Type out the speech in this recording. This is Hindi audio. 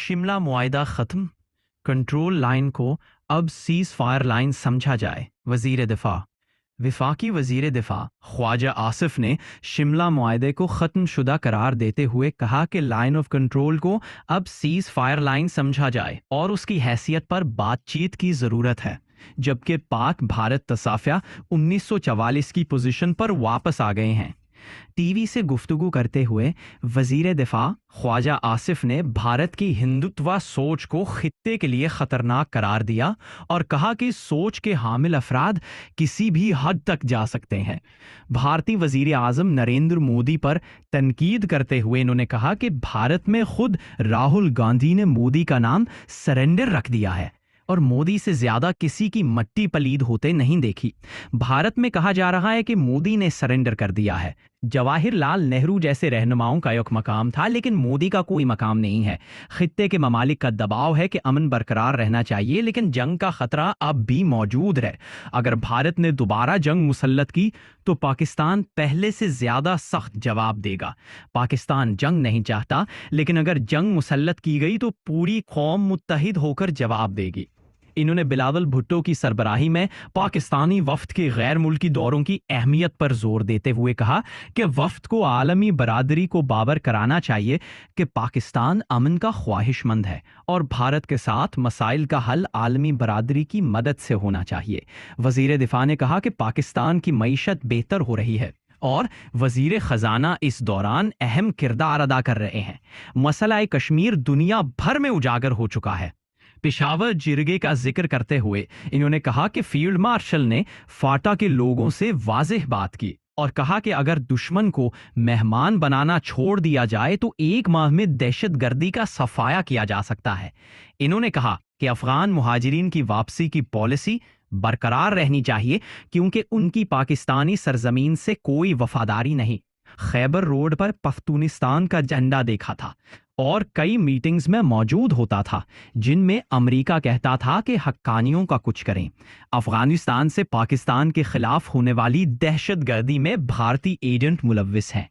शिमला मुआहदा ख़त्म, कंट्रोल लाइन को अब सीज़ फायर लाइन समझा जाए। वज़ीर दिफ़ा। वफाकी वज़ीर दिफ़ा ख्वाजा आसिफ ने शिमला मुआहदे को ख़त्म शुदा करार देते हुए कहा कि लाइन ऑफ कंट्रोल को अब सीज़ फायर लाइन समझा जाए और उसकी हैसियत पर बातचीत की ज़रूरत है, जबकि पाक भारत तसाफ़िया 1944 की पोजीशन पर वापस आ गए हैं। टीवी से गुफ्तगू करते हुए वजीर दिफा ख्वाजा आसिफ ने भारत की हिंदुत्व सोच को खित्ते के लिए खतरनाक करार दिया और कहा कि सोच के हामिल अफराद किसी भी हद तक जा सकते हैं। भारतीय वजीर आजम नरेंद्र मोदी पर तनकीद करते हुए इन्होंने कहा कि भारत में खुद राहुल गांधी ने मोदी का नाम सरेंडर रख दिया है और मोदी से ज्यादा किसी की मट्टी पलीद होते नहीं देखी। भारत में कहा जा रहा है कि मोदी ने सरेंडर कर दिया है। जवाहिरलाल नेहरू जैसे रहनुमाओं का एक मकाम था, लेकिन मोदी का कोई मकाम नहीं है। खित्ते के ममालिक का दबाव है कि अमन बरकरार रहना चाहिए, लेकिन जंग का खतरा अब भी मौजूद है। अगर भारत ने दोबारा जंग मुसल्लत की तो पाकिस्तान पहले से ज्यादा सख्त जवाब देगा। पाकिस्तान जंग नहीं चाहता, लेकिन अगर जंग मुसल्लत की गई तो पूरी कौम मुत्तहिद होकर जवाब देगी। इन्होंने बिलावल भुट्टो की सरबराही में पाकिस्तानी वफ्द के गैर मुल्की दौरों की अहमियत पर जोर देते हुए कहा कि वफ्द को आलमी बरादरी को बावर कराना चाहिए कि पाकिस्तान अमन का ख्वाहिशमंद है और भारत के साथ मसाइल का हल आलमी बरादरी की मदद से होना चाहिए। वजीर दिफा ने कहा कि पाकिस्तान की मईशत बेहतर हो रही है और वजीर खजाना इस दौरान अहम किरदार अदा कर रहे हैं। मसला कश्मीर दुनिया भर में उजागर हो चुका है। पेशावर जिरगे का जिक्र करते हुए इन्होंने कहा कि फील्ड मार्शल ने फाटा के लोगों से वाज़ेह बात की और कहा कि अगर दुश्मन को मेहमान बनाना छोड़ दिया जाए तो 1 माह में दहशतगर्दी का सफाया किया जा सकता है। इन्होंने कहा कि अफगान मुहाजिरीन की वापसी की पॉलिसी बरकरार रहनी चाहिए क्योंकि उनकी पाकिस्तानी सरजमीन से कोई वफादारी नहीं। खैबर रोड पर पख्तूनिस्तान का झंडा देखा था और कई मीटिंग्स में मौजूद होता था जिनमें अमेरिका कहता था कि हक्कानियों का कुछ करें। अफगानिस्तान से पाकिस्तान के खिलाफ होने वाली दहशतगर्दी में भारतीय एजेंट मुलव्विस हैं।